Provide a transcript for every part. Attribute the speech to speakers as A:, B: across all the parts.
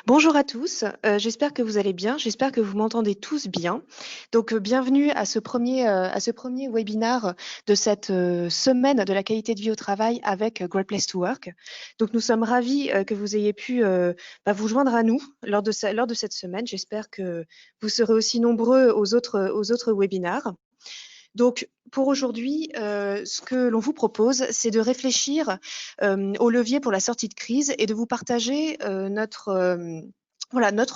A: Bonjour à tous, j'espère que vous allez bien, j'espère que vous m'entendez tous bien. Donc, bienvenue à ce premier webinaire de cette semaine de la qualité de vie au travail avec Great Place to Work. Donc, nous sommes ravis que vous ayez pu vous joindre à nous lors de cette semaine. J'espère que vous serez aussi nombreux aux autres webinaires. Donc, pour aujourd'hui, ce que l'on vous propose, c'est de réfléchir aux leviers pour la sortie de crise et de vous partager notre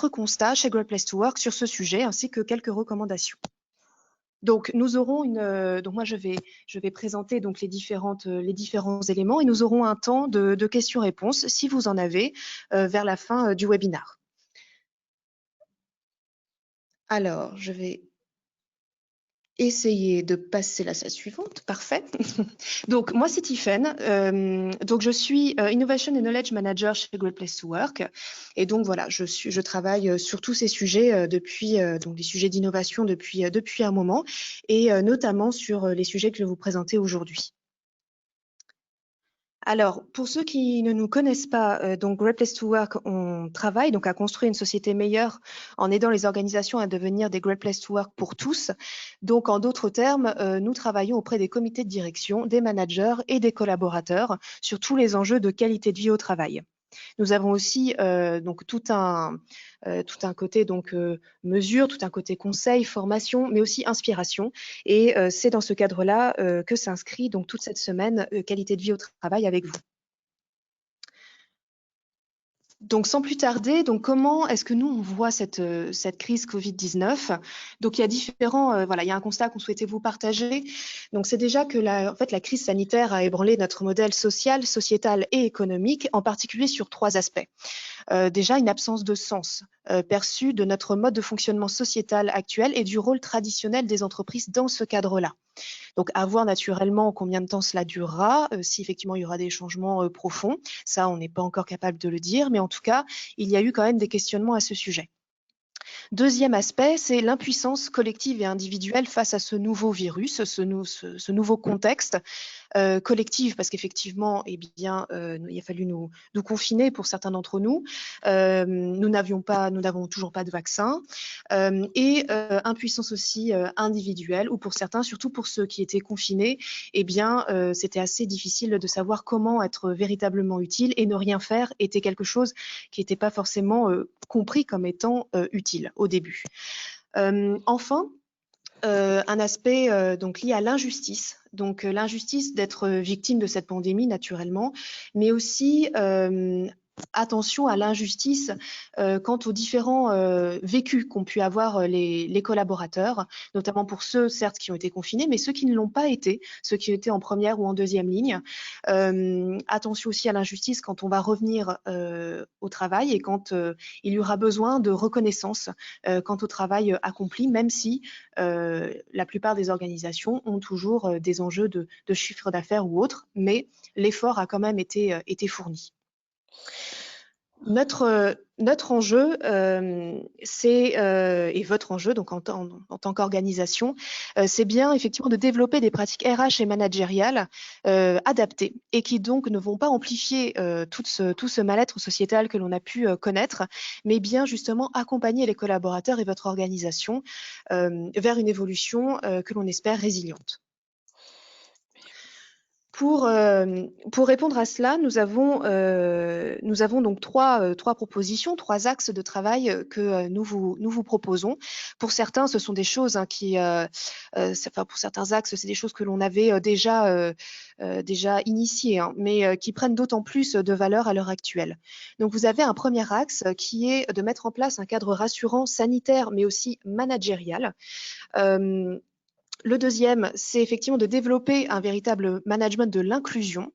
A: constat chez Great Place to Work sur ce sujet, ainsi que quelques recommandations. Donc, nous aurons donc moi, je vais présenter donc les différents éléments et nous aurons un temps de questions-réponses, si vous en avez, vers la fin du webinaire. Alors, je vais essayer de passer la slide suivante. Parfait. Donc, moi, c'est Tiffaine. Donc, je suis Innovation and Knowledge Manager chez Great Place to Work. Et donc, voilà, je travaille sur tous ces sujets donc les sujets d'innovation depuis un moment et notamment sur les sujets que je vais vous présenter aujourd'hui. Alors, pour ceux qui ne nous connaissent pas, donc Great Place to Work, on travaille donc à construire une société meilleure en aidant les organisations à devenir des Great Place to Work pour tous. Donc, en d'autres termes, nous travaillons auprès des comités de direction, des managers et des collaborateurs sur tous les enjeux de qualité de vie au travail. Nous avons aussi donc tout un côté donc mesure, tout un côté conseil, formation, mais aussi inspiration. Et c'est dans ce cadre-là que s'inscrit donc toute cette semaine qualité de vie au travail avec vous. Donc, sans plus tarder, donc comment est-ce que nous on voit cette crise Covid-19? Donc, il y a il y a un constat qu'on souhaitait vous partager. Donc, c'est déjà que la crise sanitaire a ébranlé notre modèle social, sociétal et économique, en particulier sur 3 aspects. Déjà, une absence de sens perçu de notre mode de fonctionnement sociétal actuel et du rôle traditionnel des entreprises dans ce cadre-là. Donc, à voir naturellement combien de temps cela durera, si effectivement il y aura des changements profonds. Ça, on n'est pas encore capable de le dire, mais en tout cas, il y a eu quand même des questionnements à ce sujet. Deuxième aspect, c'est l'impuissance collective et individuelle face à ce nouveau virus, ce nouveau contexte collective, parce qu'effectivement, il a fallu nous confiner pour certains d'entre nous. Nous n'avons toujours pas de vaccin. Et impuissance aussi individuelle, ou pour certains, surtout pour ceux qui étaient confinés, c'était assez difficile de savoir comment être véritablement utile, et ne rien faire était quelque chose qui n'était pas forcément compris comme étant utile au début. Enfin, un aspect donc lié à l'injustice, donc l'injustice d'être victime de cette pandémie naturellement, mais aussi attention à l'injustice quant aux différents vécus qu'ont pu avoir les collaborateurs, notamment pour ceux certes qui ont été confinés, mais ceux qui ne l'ont pas été, ceux qui étaient en première ou en deuxième ligne. Attention aussi à l'injustice quand on va revenir au travail et quand il y aura besoin de reconnaissance quant au travail accompli, même si la plupart des organisations ont toujours des enjeux de chiffre d'affaires ou autres, mais l'effort a quand même été fourni. Notre enjeu, et votre enjeu, donc en tant qu'organisation, c'est bien effectivement de développer des pratiques RH et managériales adaptées et qui donc ne vont pas amplifier tout ce mal-être sociétal que l'on a pu connaître, mais bien justement accompagner les collaborateurs et votre organisation vers une évolution que l'on espère résiliente. Pour répondre à cela, nous avons donc trois propositions, 3 axes de travail que nous vous proposons. Pour certains, ce sont des choses pour certains axes, c'est des choses que l'on avait déjà initiées, mais qui prennent d'autant plus de valeur à l'heure actuelle. Donc, vous avez un premier axe qui est de mettre en place un cadre rassurant sanitaire, mais aussi managérial. Le deuxième, c'est effectivement de développer un véritable management de l'inclusion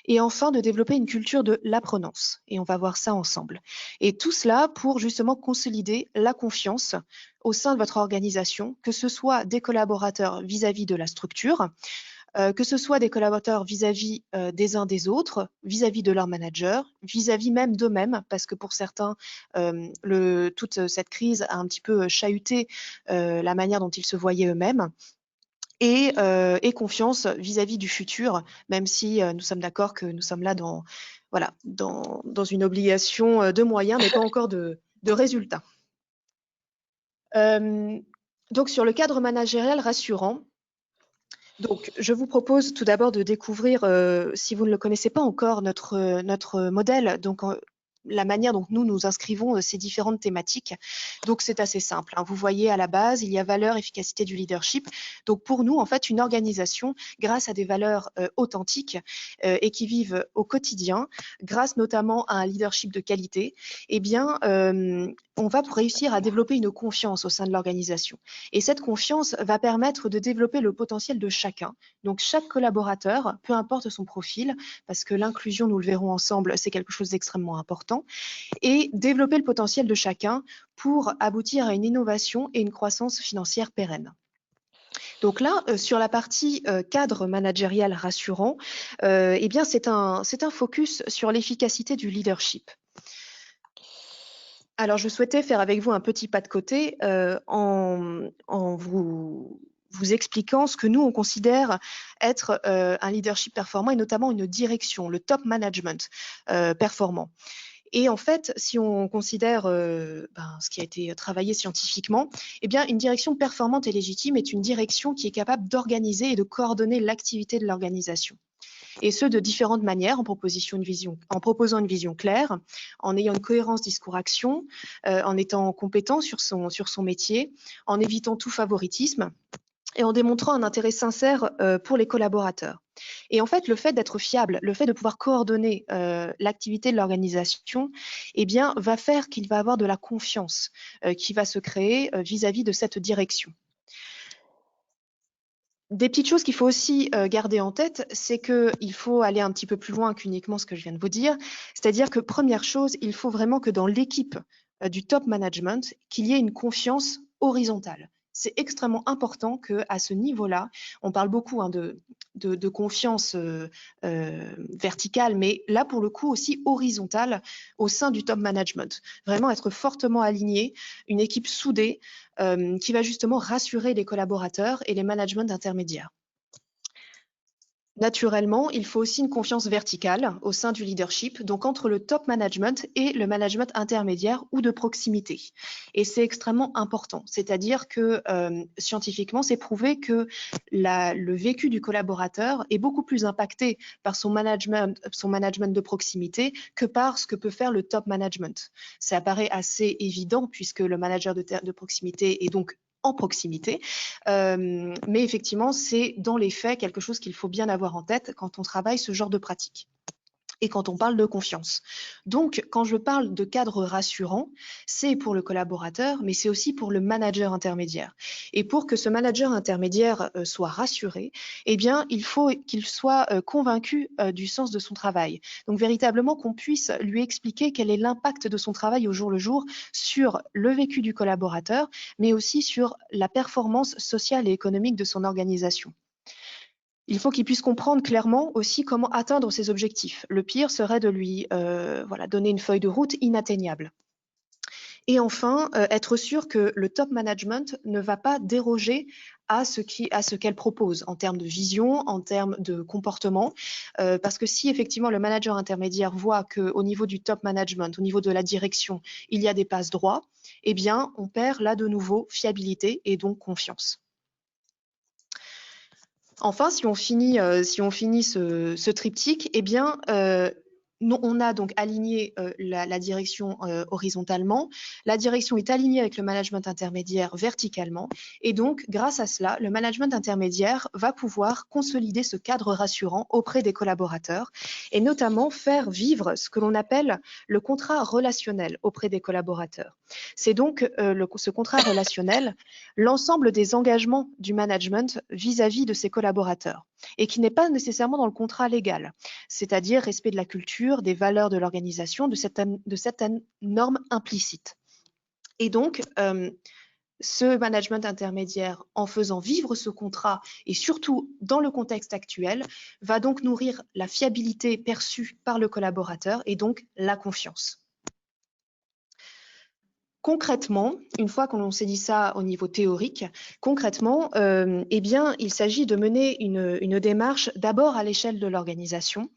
A: et enfin de développer une culture de l'apprenance. Et on va voir ça ensemble. Et tout cela pour justement consolider la confiance au sein de votre organisation, que ce soit des collaborateurs vis-à-vis de la structure, que ce soit des collaborateurs vis-à-vis des uns des autres, vis-à-vis de leur manager, vis-à-vis même d'eux-mêmes, parce que pour certains, toute cette crise a un petit peu chahuté la manière dont ils se voyaient eux-mêmes. Et confiance vis-à-vis du futur, même si nous sommes d'accord que nous sommes là voilà, dans une obligation de moyens, mais pas encore de résultats. Donc, sur le cadre managérial rassurant, donc, je vous propose tout d'abord de découvrir, si vous ne le connaissez pas encore, notre modèle, donc la manière dont nous inscrivons ces différentes thématiques. Donc, c'est assez simple, hein. Vous voyez à la base, il y a valeur, efficacité du leadership. Donc, pour nous, en fait, une organisation, grâce à des valeurs authentiques et qui vivent au quotidien, grâce notamment à un leadership de qualité, eh bien, on va réussir à développer une confiance au sein de l'organisation. Et cette confiance va permettre de développer le potentiel de chacun. Donc, chaque collaborateur, peu importe son profil, parce que l'inclusion, nous le verrons ensemble, c'est quelque chose d'extrêmement important, et développer le potentiel de chacun pour aboutir à une innovation et une croissance financière pérenne. Donc là, sur la partie cadre managérial rassurant, eh bien, c'est un focus sur l'efficacité du leadership. Alors, je souhaitais faire avec vous un petit pas de côté en vous expliquant ce que nous, on considère être un leadership performant et notamment une direction, le top management performant. Et en fait, si on considère ce qui a été travaillé scientifiquement, eh bien, une direction performante et légitime est une direction qui est capable d'organiser et de coordonner l'activité de l'organisation. Et ce, de différentes manières, en proposant une vision claire, en ayant une cohérence discours-action, en étant compétent sur son métier, en évitant tout favoritisme et en démontrant un intérêt sincère pour les collaborateurs. Et en fait, le fait d'être fiable, le fait de pouvoir coordonner l'activité de l'organisation, eh bien, va faire qu'il va avoir de la confiance qui va se créer vis-à-vis de cette direction. Des petites choses qu'il faut aussi garder en tête, c'est qu'il faut aller un petit peu plus loin qu'uniquement ce que je viens de vous dire. C'est-à-dire que, première chose, il faut vraiment que dans l'équipe du top management, qu'il y ait une confiance horizontale. C'est extrêmement important qu'à ce niveau-là, on parle beaucoup de confiance verticale, mais là, pour le coup, aussi horizontale au sein du top management. Vraiment être fortement aligné, une équipe soudée, qui va justement rassurer les collaborateurs et les managements intermédiaires. Naturellement, il faut aussi une confiance verticale au sein du leadership, donc entre le top management et le management intermédiaire ou de proximité. Et c'est extrêmement important, c'est-à-dire que scientifiquement, c'est prouvé que le vécu du collaborateur est beaucoup plus impacté par son management de proximité que par ce que peut faire le top management. Ça apparaît assez évident puisque le manager de proximité est donc en proximité. Mais effectivement, c'est dans les faits quelque chose qu'il faut bien avoir en tête quand on travaille ce genre de pratique. Et quand on parle de confiance. Donc, quand je parle de cadre rassurant, c'est pour le collaborateur, mais c'est aussi pour le manager intermédiaire. Et pour que ce manager intermédiaire soit rassuré, eh bien, il faut qu'il soit convaincu du sens de son travail. Donc, véritablement qu'on puisse lui expliquer quel est l'impact de son travail au jour le jour sur le vécu du collaborateur, mais aussi sur la performance sociale et économique de son organisation. Il faut qu'il puisse comprendre clairement aussi comment atteindre ses objectifs. Le pire serait de lui donner une feuille de route inatteignable. Et enfin, être sûr que le top management ne va pas déroger à ce qu'elle propose en termes de vision, en termes de comportement, parce que si effectivement le manager intermédiaire voit qu'au niveau du top management, au niveau de la direction, il y a des passes droits, eh bien, on perd là de nouveau fiabilité et donc confiance. Enfin, si on finit ce triptyque, eh bien, on a donc aligné la direction horizontalement. La direction est alignée avec le management intermédiaire verticalement. Et donc, grâce à cela, le management intermédiaire va pouvoir consolider ce cadre rassurant auprès des collaborateurs et notamment faire vivre ce que l'on appelle le contrat relationnel auprès des collaborateurs. C'est donc ce contrat relationnel, l'ensemble des engagements du management vis-à-vis de ses collaborateurs et qui n'est pas nécessairement dans le contrat légal, c'est-à-dire respect de la culture, des valeurs de l'organisation, de certaines normes implicites. Et donc, ce management intermédiaire, en faisant vivre ce contrat et surtout dans le contexte actuel, va donc nourrir la fiabilité perçue par le collaborateur et donc la confiance. Concrètement, une fois qu'on s'est dit ça au niveau théorique, concrètement, eh bien, il s'agit de mener une démarche d'abord à l'échelle de l'organisation,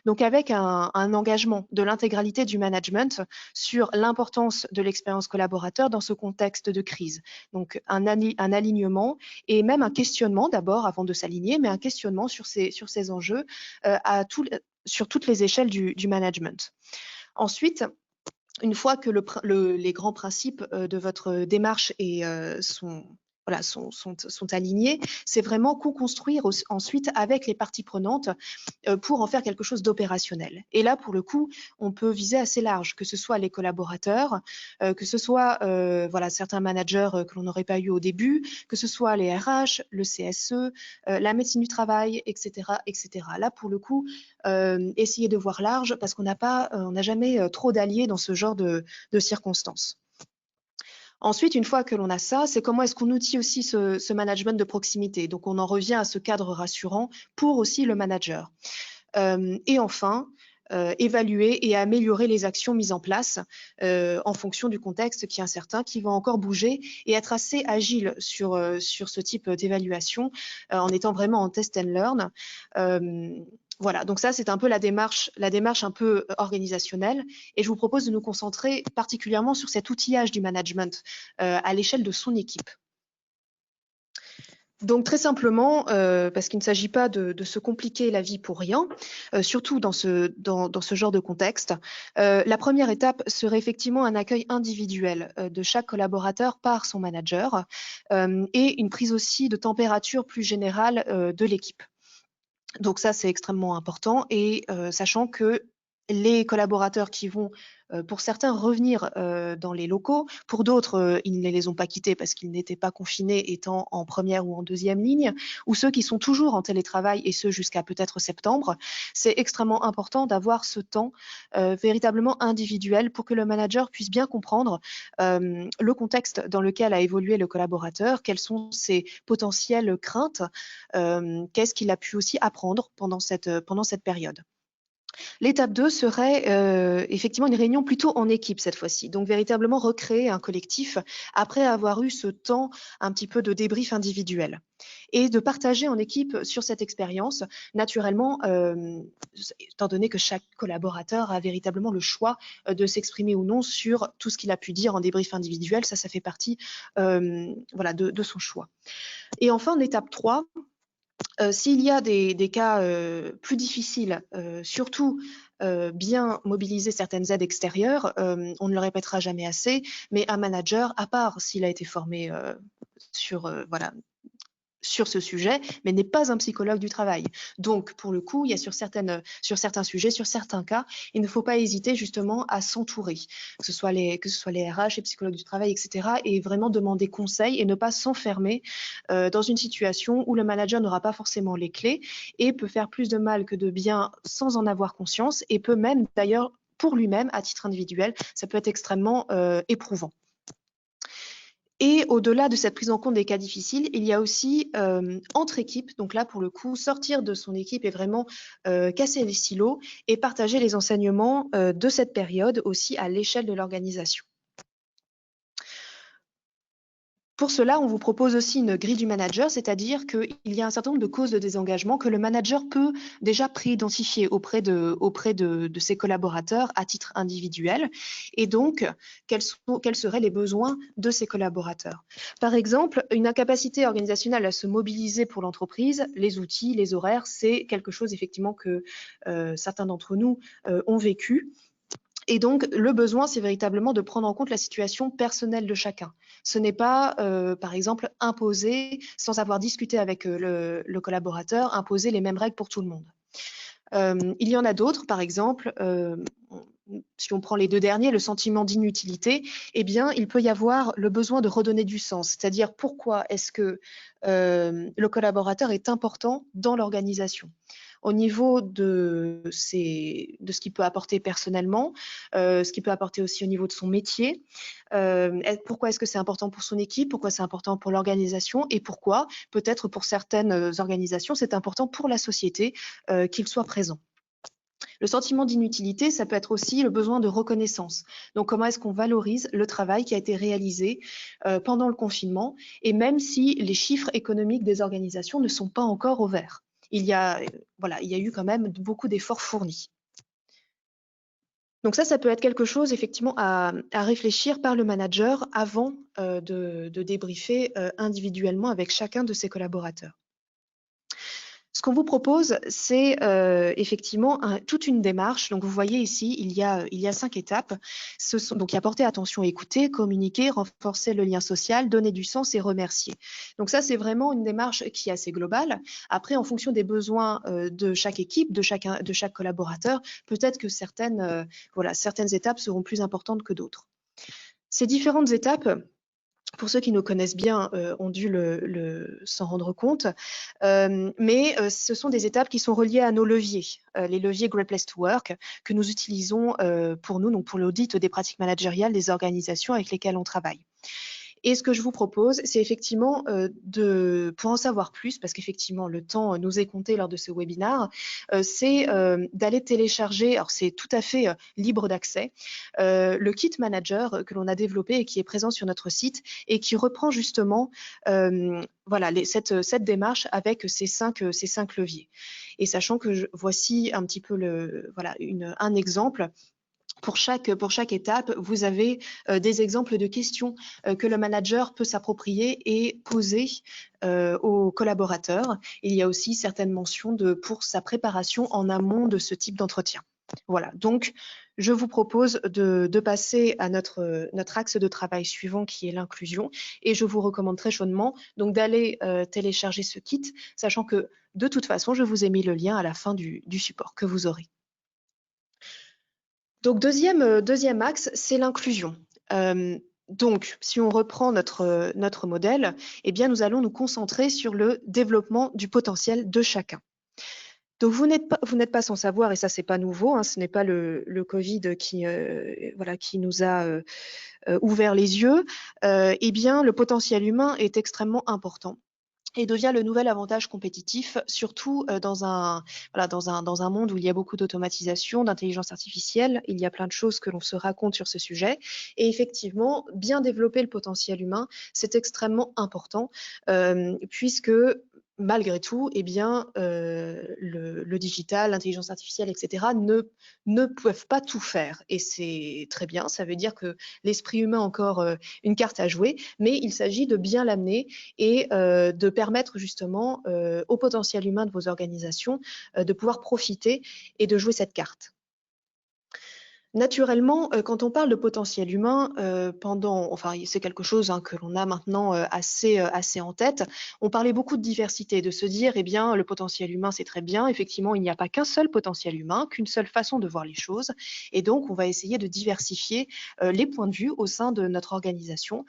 A: donc avec un engagement de l'intégralité du management sur l'importance de l'expérience collaborateur dans ce contexte de crise. Donc un alignement et même un questionnement d'abord avant de s'aligner, mais un questionnement sur ces enjeux sur toutes les échelles du management. Ensuite, une fois que les grands principes de votre démarche sont alignés, c'est vraiment co-construire ensuite avec les parties prenantes pour en faire quelque chose d'opérationnel. Et là, pour le coup, on peut viser assez large, que ce soit les collaborateurs, que ce soit certains managers que l'on n'aurait pas eu au début, que ce soit les RH, le CSE, la médecine du travail, etc., etc. Là, pour le coup, essayer de voir large parce qu'on n'a jamais trop d'alliés dans ce genre de circonstances. Ensuite, une fois que l'on a ça, c'est comment est-ce qu'on outille aussi ce management de proximité. Donc, on en revient à ce cadre rassurant pour aussi le manager. Et enfin, évaluer et améliorer les actions mises en place en fonction du contexte qui est incertain, qui va encore bouger et être assez agile sur ce type d'évaluation en étant vraiment en test and learn. Voilà, donc ça, c'est un peu la démarche un peu organisationnelle. Et je vous propose de nous concentrer particulièrement sur cet outillage du management à l'échelle de son équipe. Donc très simplement, parce qu'il ne s'agit pas de se compliquer la vie pour rien, surtout dans ce genre de contexte, la première étape serait effectivement un accueil individuel de chaque collaborateur par son manager et une prise aussi de température plus générale de l'équipe. Donc ça, c'est extrêmement important et sachant que les collaborateurs qui vont, pour certains, revenir dans les locaux, pour d'autres, ils ne les ont pas quittés parce qu'ils n'étaient pas confinés étant en première ou en deuxième ligne, ou ceux qui sont toujours en télétravail et ce jusqu'à peut-être septembre, c'est extrêmement important d'avoir ce temps véritablement individuel pour que le manager puisse bien comprendre le contexte dans lequel a évolué le collaborateur, quelles sont ses potentielles craintes, qu'est-ce qu'il a pu aussi apprendre pendant cette période. L'étape 2 serait effectivement une réunion plutôt en équipe cette fois-ci, donc véritablement recréer un collectif après avoir eu ce temps un petit peu de débrief individuel et de partager en équipe sur cette expérience, naturellement, étant donné que chaque collaborateur a véritablement le choix de s'exprimer ou non sur tout ce qu'il a pu dire en débrief individuel, ça fait partie de son choix. Et enfin, en étape 3, s'il y a des cas plus difficiles, surtout bien mobiliser certaines aides extérieures, on ne le répétera jamais assez, mais un manager, à part s'il a été formé sur ce sujet, mais n'est pas un psychologue du travail. Donc, pour le coup, il y a sur certains sujets, sur certains cas, il ne faut pas hésiter justement à s'entourer, que ce soit les RH, les psychologues du travail, etc., et vraiment demander conseil et ne pas s'enfermer dans une situation où le manager n'aura pas forcément les clés et peut faire plus de mal que de bien sans en avoir conscience et peut même, d'ailleurs, pour lui-même, à titre individuel, ça peut être extrêmement éprouvant. Et au-delà de cette prise en compte des cas difficiles, il y a aussi entre équipes, donc là pour le coup, sortir de son équipe et vraiment casser les silos et partager les enseignements de cette période aussi à l'échelle de l'organisation. Pour cela, on vous propose aussi une grille du manager, c'est-à-dire qu'il y a un certain nombre de causes de désengagement que le manager peut déjà pré-identifier auprès de ses collaborateurs à titre individuel. Et donc, quels seraient les besoins de ces collaborateurs? Par exemple, une incapacité organisationnelle à se mobiliser pour l'entreprise, les outils, les horaires, c'est quelque chose effectivement que certains d'entre nous ont vécu. Et donc, le besoin, c'est véritablement de prendre en compte la situation personnelle de chacun. Ce n'est pas, par exemple, imposer, sans avoir discuté avec le collaborateur, imposer les mêmes règles pour tout le monde. Il y en a d'autres, par exemple, si on prend les deux derniers, le sentiment d'inutilité, eh bien, il peut y avoir le besoin de redonner du sens, c'est-à-dire pourquoi est-ce que le collaborateur est important dans l'organisation au niveau de ce qu'il peut apporter personnellement, ce qu'il peut apporter aussi au niveau de son métier. Pourquoi est-ce que c'est important pour son équipe? Pourquoi c'est important pour l'organisation? Et pourquoi, peut-être pour certaines organisations, c'est important pour la société qu'il soit présent. Le sentiment d'inutilité, ça peut être aussi le besoin de reconnaissance. Donc, comment est-ce qu'on valorise le travail qui a été réalisé pendant le confinement, et même si les chiffres économiques des organisations ne sont pas encore au vert. Il y a eu quand même beaucoup d'efforts fournis. Donc ça peut être quelque chose effectivement à réfléchir par le manager avant de débriefer individuellement avec chacun de ses collaborateurs. Ce qu'on vous propose, c'est effectivement toute une démarche. Donc, vous voyez ici, il y a 5 étapes. Donc, il y a porter attention, écouter, communiquer, renforcer le lien social, donner du sens et remercier. Donc, ça, c'est vraiment une démarche qui est assez globale. Après, en fonction des besoins de chaque équipe, de chaque collaborateur, peut-être que certaines étapes seront plus importantes que d'autres. Ces différentes étapes, pour ceux qui nous connaissent bien, ont dû s'en rendre compte. Mais ce sont des étapes qui sont reliées à nos leviers, les leviers Great Place to Work, que nous utilisons pour nous, donc pour l'audit des pratiques managériales des organisations avec lesquelles on travaille. Et ce que je vous propose, c'est effectivement pour en savoir plus, parce qu'effectivement le temps nous est compté lors de ce webinaire, c'est d'aller télécharger, alors c'est tout à fait libre d'accès, le kit manager que l'on a développé et qui est présent sur notre site et qui reprend justement cette démarche avec ces cinq leviers. Et sachant que voici un petit peu un exemple. Pour chaque étape, vous avez des exemples de questions que le manager peut s'approprier et poser aux collaborateurs. Il y a aussi certaines mentions pour sa préparation en amont de ce type d'entretien. Voilà, donc je vous propose de passer à notre axe de travail suivant qui est l'inclusion, et je vous recommande très chaudement donc d'aller télécharger ce kit, sachant que de toute façon, je vous ai mis le lien à la fin du support que vous aurez. Donc deuxième axe, c'est l'inclusion. Donc, si on reprend notre modèle, eh bien, nous allons nous concentrer sur le développement du potentiel de chacun. Donc, vous n'êtes pas sans savoir, et ça, c'est pas nouveau, hein, ce n'est pas le Covid qui nous a ouvert les yeux. Eh bien, le potentiel humain est extrêmement important et devient le nouvel avantage compétitif, surtout dans un monde où il y a beaucoup d'automatisation, d'intelligence artificielle. Il y a plein de choses que l'on se raconte sur ce sujet. Et effectivement, bien développer le potentiel humain, c'est extrêmement important, puisque malgré tout, eh bien, le digital, l'intelligence artificielle, etc., ne peuvent pas tout faire. Et c'est très bien, ça veut dire que l'esprit humain a encore une carte à jouer, mais il s'agit de bien l'amener et de permettre justement au potentiel humain de vos organisations de pouvoir profiter et de jouer cette carte. Naturellement, quand on parle de potentiel humain, c'est quelque chose que l'on a maintenant assez en tête. On parlait beaucoup de diversité, de se dire, eh bien, le potentiel humain, c'est très bien. Effectivement, il n'y a pas qu'un seul potentiel humain, qu'une seule façon de voir les choses. Et donc, on va essayer de diversifier les points de vue au sein de notre organisation.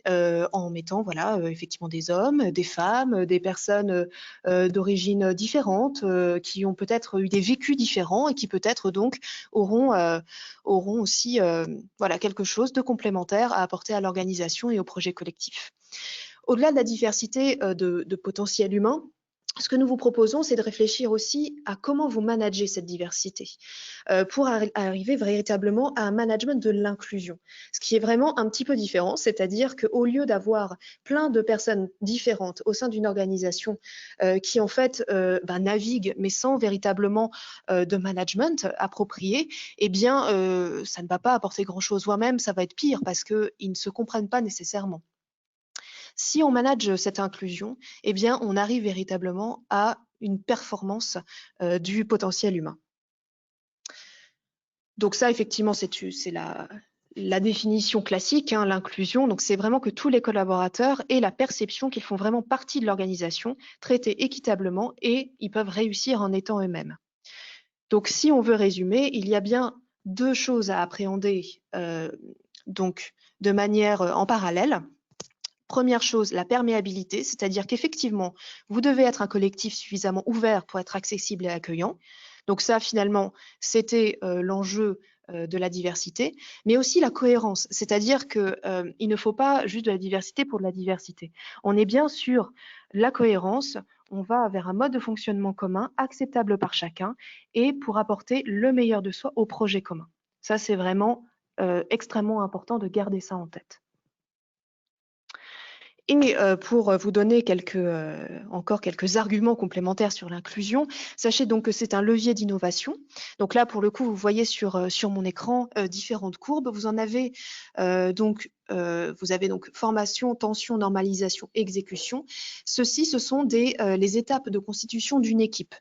A: En mettant effectivement des hommes, des femmes, des personnes d'origine différentes, qui ont peut-être eu des vécus différents et qui peut-être donc auront aussi quelque chose de complémentaire à apporter à l'organisation et au projet collectif. Au-delà de la diversité de potentiel humain, ce que nous vous proposons, c'est de réfléchir aussi à comment vous managez cette diversité pour arriver véritablement à un management de l'inclusion, ce qui est vraiment un petit peu différent, c'est-à-dire qu'au lieu d'avoir plein de personnes différentes au sein d'une organisation qui en fait naviguent mais sans véritablement de management approprié, eh bien ça ne va pas apporter grand-chose, voire même ça va être pire parce qu'ils ne se comprennent pas nécessairement. Si on manage cette inclusion, eh bien, on arrive véritablement à une performance du potentiel humain. Donc ça, effectivement, c'est la définition classique, hein, l'inclusion. Donc c'est vraiment que tous les collaborateurs aient la perception qu'ils font vraiment partie de l'organisation, traités équitablement, et ils peuvent réussir en étant eux-mêmes. Donc si on veut résumer, il y a bien deux choses à appréhender donc de manière en parallèle. Première chose, la perméabilité, c'est-à-dire qu'effectivement, vous devez être un collectif suffisamment ouvert pour être accessible et accueillant. Donc ça, finalement, c'était l'enjeu de la diversité, mais aussi la cohérence, c'est-à-dire qu'il ne faut pas juste de la diversité pour de la diversité. On est bien sur la cohérence on va vers un mode de fonctionnement commun, acceptable par chacun, et pour apporter le meilleur de soi au projet commun. Ça, c'est vraiment extrêmement important de garder ça en tête. Et pour vous donner encore quelques arguments complémentaires sur l'inclusion, sachez donc que c'est un levier d'innovation. Donc là, pour le coup, vous voyez sur mon écran différentes courbes. Vous avez donc formation, tension, normalisation, exécution. Ceci, ce sont les étapes de constitution d'une équipe.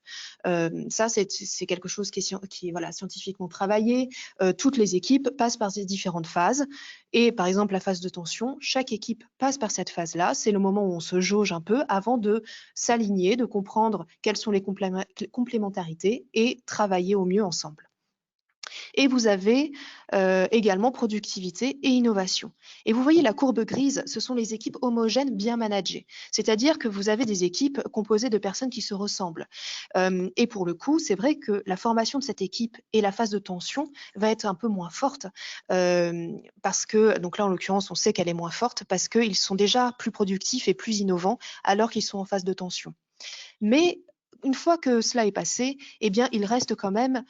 A: Ça, c'est quelque chose qui est voilà, scientifiquement travaillé. Toutes les équipes passent par ces différentes phases. Et par exemple, la phase de tension, chaque équipe passe par cette phase-là. C'est le moment où on se jauge un peu avant de s'aligner, de comprendre quelles sont les complémentarités et travailler au mieux ensemble. Et vous avez également productivité et innovation. Et vous voyez la courbe grise, ce sont les équipes homogènes bien managées. C'est-à-dire que vous avez des équipes composées de personnes qui se ressemblent. Et pour le coup, c'est vrai que la formation de cette équipe et la phase de tension va être un peu moins forte parce que, donc là en l'occurrence, on sait qu'elle est moins forte parce qu'ils sont déjà plus productifs et plus innovants alors qu'ils sont en phase de tension. Mais une fois que cela est passé, eh bien, il reste quand même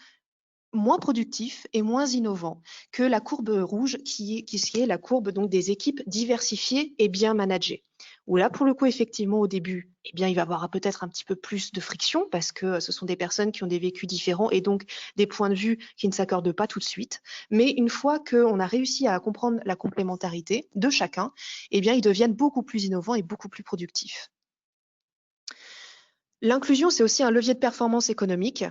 A: moins productif et moins innovant que la courbe rouge qui est la courbe donc des équipes diversifiées et bien managées. Où là, pour le coup, effectivement, au début, eh bien, il va y avoir peut-être un petit peu plus de friction parce que ce sont des personnes qui ont des vécus différents et donc des points de vue qui ne s'accordent pas tout de suite. Mais une fois qu'on a réussi à comprendre la complémentarité de chacun, eh bien, ils deviennent beaucoup plus innovants et beaucoup plus productifs. L'inclusion, c'est aussi un levier de performance économique.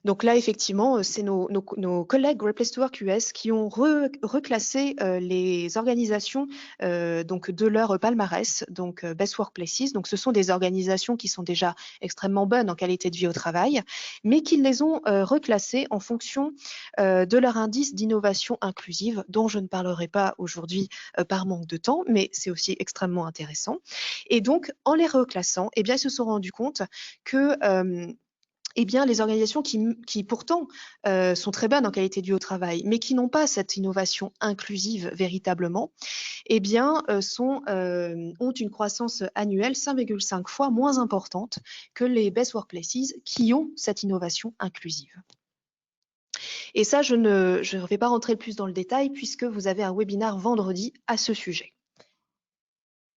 A: Donc là, effectivement, c'est nos collègues Great Place to Work US qui ont reclassé les organisations donc de leur palmarès, donc Best Workplaces. Donc ce sont des organisations qui sont déjà extrêmement bonnes en qualité de vie au travail, mais qui les ont reclassées en fonction de leur indice d'innovation inclusive, dont je ne parlerai pas aujourd'hui par manque de temps, mais c'est aussi extrêmement intéressant. Et donc, en les reclassant, eh bien, ils se sont rendus compte que eh bien, les organisations qui pourtant sont très bonnes en qualité de vie au travail, mais qui n'ont pas cette innovation inclusive véritablement, eh bien, ont une croissance annuelle 5,5 fois moins importante que les Best Workplaces qui ont cette innovation inclusive. Et ça, je ne vais pas rentrer plus dans le détail puisque vous avez un webinaire vendredi à ce sujet.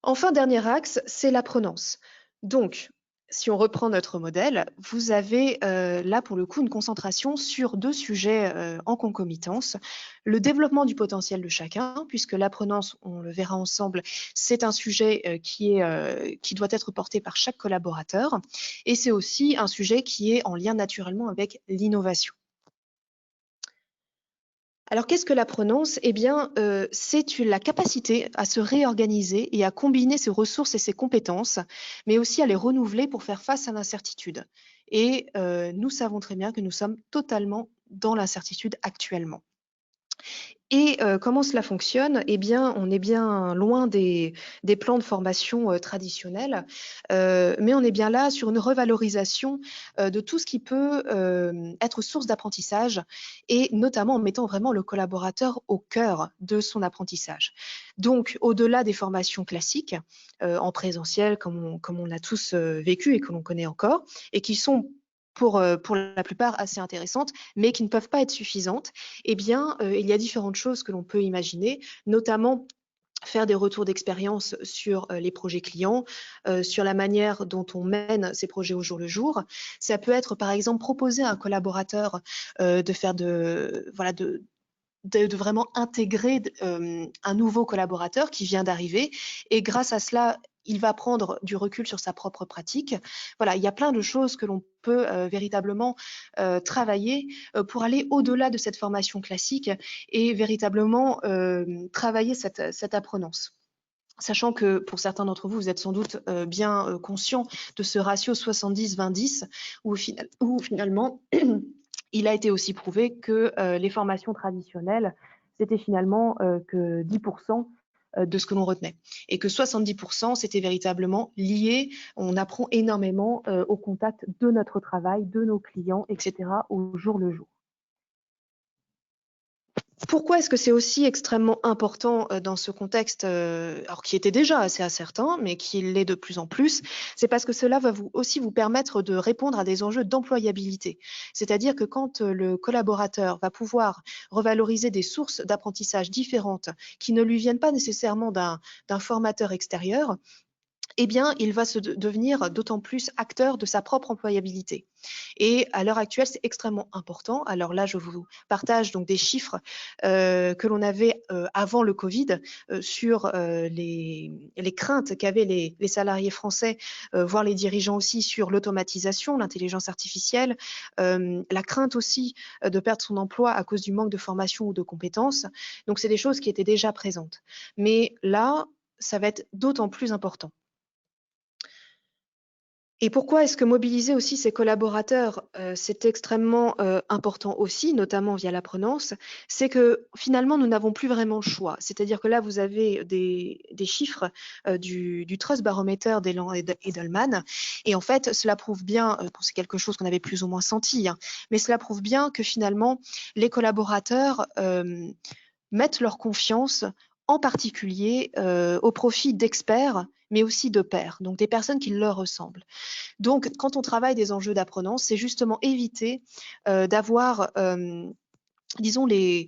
A: Enfin, dernier axe, c'est l'apprenance. Donc, si on reprend notre modèle, vous avez là pour le coup une concentration sur deux sujets en concomitance. Le développement du potentiel de chacun, puisque l'apprenance, on le verra ensemble, c'est un sujet qui doit être porté par chaque collaborateur. Et c'est aussi un sujet qui est en lien naturellement avec l'innovation. Alors, qu'est-ce que l'apprenance? Eh bien, c'est la capacité à se réorganiser et à combiner ses ressources et ses compétences, mais aussi à les renouveler pour faire face à l'incertitude. Et nous savons très bien que nous sommes totalement dans l'incertitude actuellement. Et comment cela fonctionne? Eh bien, on est bien loin des plans de formation traditionnels, mais on est bien là sur une revalorisation de tout ce qui peut être source d'apprentissage et notamment en mettant vraiment le collaborateur au cœur de son apprentissage. Donc, au-delà des formations classiques en présentiel, comme on l'a tous vécu et que l'on connaît encore, et qui sont pour la plupart assez intéressantes, mais qui ne peuvent pas être suffisantes, eh bien, il y a différentes choses que l'on peut imaginer, notamment faire des retours d'expérience sur les projets clients, sur la manière dont on mène ces projets au jour le jour. Ça peut être, par exemple, proposer à un collaborateur de vraiment intégrer un nouveau collaborateur qui vient d'arriver et grâce à cela, il va prendre du recul sur sa propre pratique. Voilà, il y a plein de choses que l'on peut véritablement travailler pour aller au-delà de cette formation classique et véritablement travailler cette apprenance. Sachant que pour certains d'entre vous, vous êtes sans doute bien conscients de ce ratio 70-20-10 où finalement, il a été aussi prouvé que les formations traditionnelles, c'était finalement que 10% de ce que l'on retenait. Et que 70%, c'était véritablement lié, on apprend énormément au contact de notre travail, de nos clients, etc., au jour le jour. Pourquoi est-ce que c'est aussi extrêmement important dans ce contexte, alors qui était déjà assez incertain, mais qui l'est de plus en plus? C'est parce que cela va aussi vous permettre de répondre à des enjeux d'employabilité. C'est-à-dire que quand le collaborateur va pouvoir revaloriser des sources d'apprentissage différentes qui ne lui viennent pas nécessairement d'un formateur extérieur, eh bien, il va devenir d'autant plus acteur de sa propre employabilité. Et à l'heure actuelle, c'est extrêmement important. Alors là, je vous partage donc des chiffres que l'on avait avant le Covid sur les craintes qu'avaient les salariés français, voire les dirigeants aussi, sur l'automatisation, l'intelligence artificielle, la crainte aussi de perdre son emploi à cause du manque de formation ou de compétences. Donc, c'est des choses qui étaient déjà présentes. Mais là, ça va être d'autant plus important. Et pourquoi est-ce que mobiliser aussi ses collaborateurs, c'est extrêmement, important aussi, notamment via l'apprenance? C'est que finalement, nous n'avons plus vraiment le choix. C'est-à-dire que là, vous avez des chiffres, du Trust Barometer d'Elan Edelman et en fait, cela prouve bien, bon, c'est quelque chose qu'on avait plus ou moins senti, hein, mais cela prouve bien que finalement, les collaborateurs, mettent leur confiance, en particulier, au profit d'experts, mais aussi de pairs, donc des personnes qui leur ressemblent. Donc, quand on travaille des enjeux d'apprenance, c'est justement éviter d'avoir, disons, euh,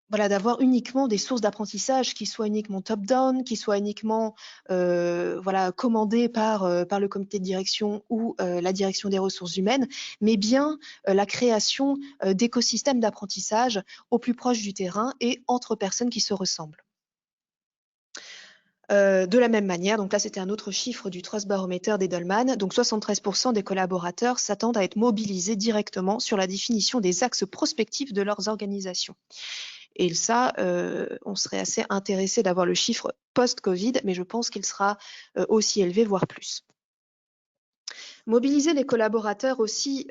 A: voilà, d'avoir uniquement des sources d'apprentissage qui soient uniquement top-down, qui soient uniquement voilà, commandées par le comité de direction ou la direction des ressources humaines, mais bien la création d'écosystèmes d'apprentissage au plus proche du terrain et entre personnes qui se ressemblent. De la même manière, donc là c'était un autre chiffre du Trust Barometer d'Edelman, donc 73% des collaborateurs s'attendent à être mobilisés directement sur la définition des axes prospectifs de leurs organisations. Et ça, on serait assez intéressé d'avoir le chiffre post-Covid, mais je pense qu'il sera aussi élevé, voire plus. Mobiliser les collaborateurs aussi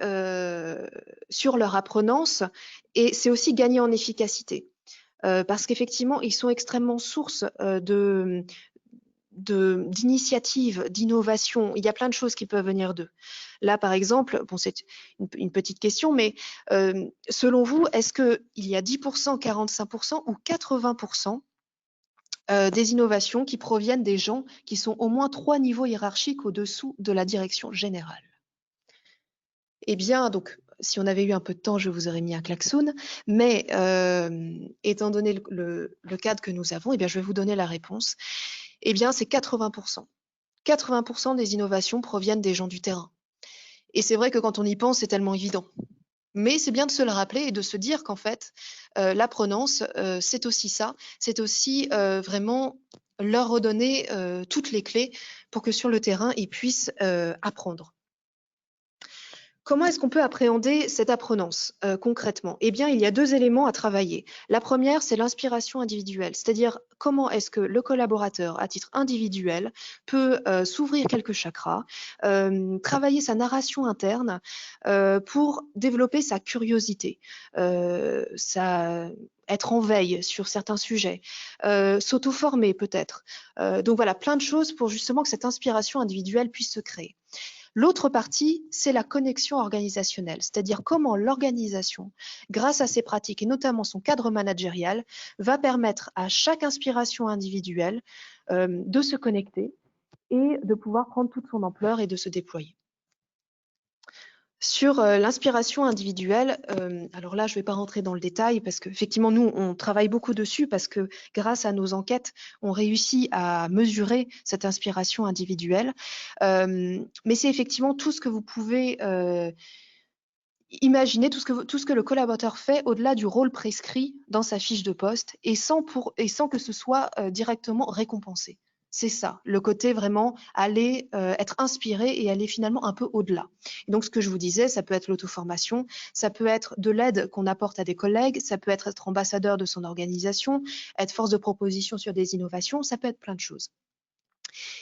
A: sur leur apprenance, et c'est aussi gagner en efficacité. Parce qu'effectivement, ils sont extrêmement source d'initiatives, d'innovation. Il y a plein de choses qui peuvent venir d'eux. Là, par exemple, bon, c'est une petite question, mais selon vous, est-ce qu'il y a 10%, 45% ou 80% des innovations qui proviennent des gens qui sont au moins 3 niveaux hiérarchiques au-dessous de la direction générale? Eh bien, donc, si on avait eu un peu de temps, je vous aurais mis un klaxon, mais étant donné le cadre que nous avons, eh bien, je vais vous donner la réponse. Eh bien, c'est 80%. 80% des innovations proviennent des gens du terrain. Et c'est vrai que quand on y pense, c'est tellement évident. Mais c'est bien de se le rappeler et de se dire qu'en fait, l'apprenance, c'est aussi ça. C'est aussi vraiment leur redonner toutes les clés pour que sur le terrain, ils puissent apprendre. Comment est-ce qu'on peut appréhender cette apprenance concrètement? Eh bien, il y a 2 éléments à travailler. La première, c'est l'inspiration individuelle, c'est-à-dire comment est-ce que le collaborateur, à titre individuel, peut s'ouvrir quelques chakras, travailler sa narration interne pour développer sa curiosité, être en veille sur certains sujets, s'auto-former peut-être. Donc voilà, plein de choses pour justement que cette inspiration individuelle puisse se créer. L'autre partie, c'est la connexion organisationnelle, c'est-à-dire comment l'organisation, grâce à ses pratiques et notamment son cadre managérial, va permettre à chaque inspiration individuelle de se connecter et de pouvoir prendre toute son ampleur et de se déployer. Sur l'inspiration individuelle, alors là, je ne vais pas rentrer dans le détail parce qu'effectivement, nous, on travaille beaucoup dessus parce que grâce à nos enquêtes, on réussit à mesurer cette inspiration individuelle. Mais c'est effectivement tout ce que vous pouvez imaginer, tout ce que le collaborateur fait au-delà du rôle prescrit dans sa fiche de poste et sans que ce soit directement récompensé. C'est ça, le côté vraiment aller être inspiré et aller finalement un peu au-delà. Donc, ce que je vous disais, ça peut être l'auto-formation, ça peut être de l'aide qu'on apporte à des collègues, ça peut être ambassadeur de son organisation, être force de proposition sur des innovations, ça peut être plein de choses.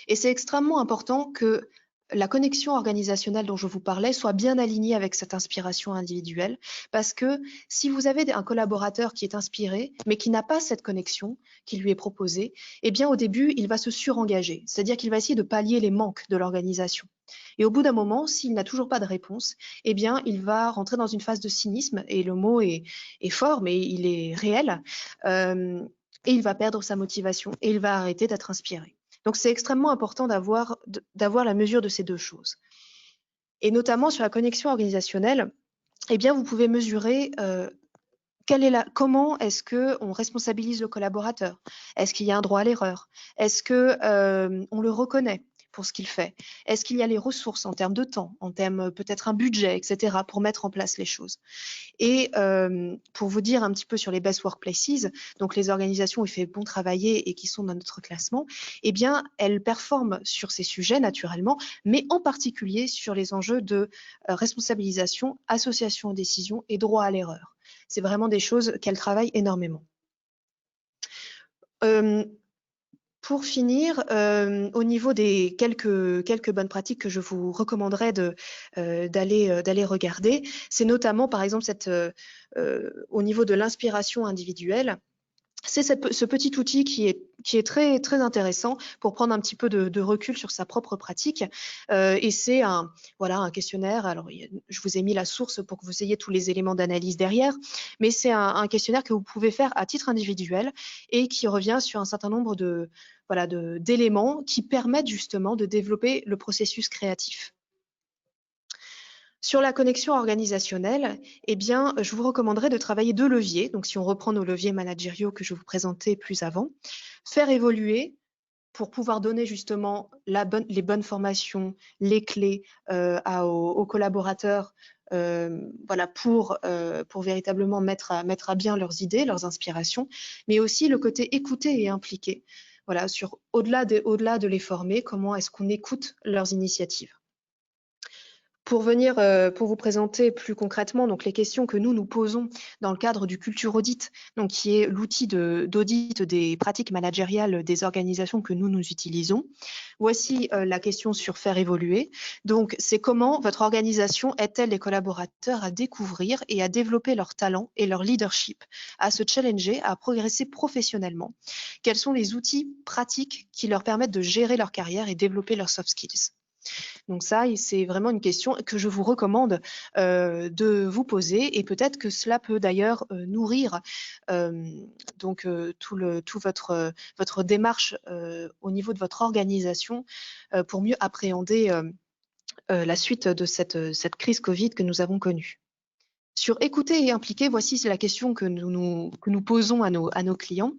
A: Et c'est extrêmement important que la connexion organisationnelle dont je vous parlais soit bien alignée avec cette inspiration individuelle, parce que si vous avez un collaborateur qui est inspiré, mais qui n'a pas cette connexion qui lui est proposée, eh bien au début, il va se surengager, c'est-à-dire qu'il va essayer de pallier les manques de l'organisation. Et au bout d'un moment, s'il n'a toujours pas de réponse, eh bien, il va rentrer dans une phase de cynisme, et le mot est fort, mais il est réel, et il va perdre sa motivation et il va arrêter d'être inspiré. Donc, c'est extrêmement important d'avoir la mesure de ces deux choses. Et notamment sur la connexion organisationnelle, eh bien, vous pouvez mesurer comment est-ce qu'on responsabilise le collaborateur? Est-ce qu'il y a un droit à l'erreur? Est-ce que on le reconnaît pour ce qu'il fait? Est-ce qu'il y a les ressources en termes de temps, en termes peut-être un budget, etc., pour mettre en place les choses? Et pour vous dire un petit peu sur les best workplaces, donc les organisations où il fait bon travailler et qui sont dans notre classement, eh bien, elles performent sur ces sujets naturellement, mais en particulier sur les enjeux de responsabilisation, association aux décisions et droit à l'erreur. C'est vraiment des choses qu'elles travaillent énormément. Pour finir, au niveau des quelques bonnes pratiques que je vous recommanderais d'aller regarder, c'est notamment, par exemple, au niveau de l'inspiration individuelle, c'est ce petit outil qui est très, très intéressant pour prendre un petit peu de recul sur sa propre pratique. Et c'est un questionnaire. Alors, je vous ai mis la source pour que vous ayez tous les éléments d'analyse derrière, mais c'est un questionnaire que vous pouvez faire à titre individuel et qui revient sur un certain nombre d'éléments qui permettent justement de développer le processus créatif. Sur la connexion organisationnelle, eh bien, je vous recommanderais de travailler 2 leviers. Donc, si on reprend nos leviers managériaux que je vous présentais plus avant, faire évoluer pour pouvoir donner justement les bonnes formations, les clés aux collaborateurs, pour véritablement mettre à bien leurs idées, leurs inspirations, mais aussi le côté écouter et impliquer. Voilà, au-delà de les former, comment est-ce qu'on écoute leurs initiatives. Pour vous présenter plus concrètement donc les questions que nous posons dans le cadre du Culture Audit, donc qui est l'outil d'audit des pratiques managériales des organisations que nous utilisons. Voici la question sur faire évoluer. Donc, c'est comment votre organisation aide-t-elle les collaborateurs à découvrir et à développer leurs talents et leur leadership, à se challenger, à progresser professionnellement? Quels sont les outils pratiques qui leur permettent de gérer leur carrière et développer leurs soft skills? Donc ça, c'est vraiment une question que je vous recommande de vous poser, et peut-être que cela peut d'ailleurs nourrir tout votre démarche au niveau de votre organisation pour mieux appréhender la suite de cette crise Covid que nous avons connue. Sur écouter et impliquer, voici la question que nous posons à nos clients.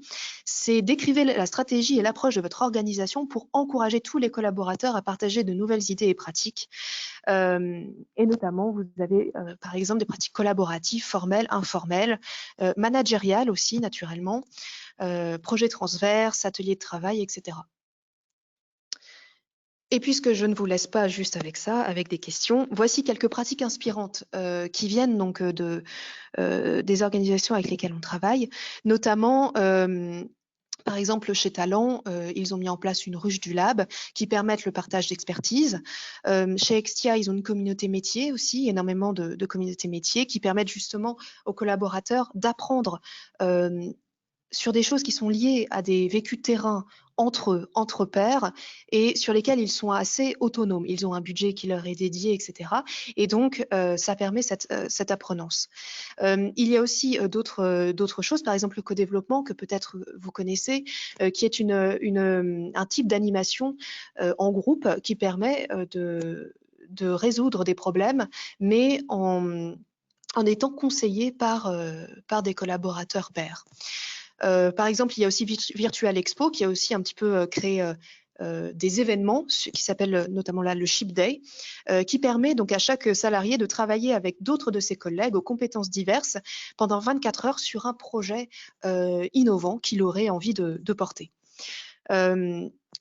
A: C'est décrivez la stratégie et l'approche de votre organisation pour encourager tous les collaborateurs à partager de nouvelles idées et pratiques. Et notamment, vous avez par exemple des pratiques collaboratives, formelles, informelles, managériales aussi naturellement, projets transverses, ateliers de travail, etc. Et puisque je ne vous laisse pas juste avec ça, avec des questions, voici quelques pratiques inspirantes qui viennent donc des organisations avec lesquelles on travaille, notamment par exemple, chez Talent, ils ont mis en place une ruche du lab qui permettent le partage d'expertise. Chez Extia, ils ont une communauté métier aussi, énormément de communautés métiers qui permettent justement aux collaborateurs d'apprendre sur des choses qui sont liées à des vécus de terrain entre eux, entre pairs, et sur lesquels ils sont assez autonomes. Ils ont un budget qui leur est dédié, etc. Et donc, ça permet cette apprenance. Il y a aussi d'autres choses, par exemple le co-développement que peut-être vous connaissez, qui est un type d'animation en groupe qui permet de résoudre des problèmes, mais en étant conseillé par des collaborateurs pairs. Par exemple, il y a aussi Virtual Expo qui a aussi un petit peu créé des événements qui s'appellent notamment là le Ship Day, qui permet donc à chaque salarié de travailler avec d'autres de ses collègues aux compétences diverses pendant 24 heures sur un projet innovant qu'il aurait envie de porter.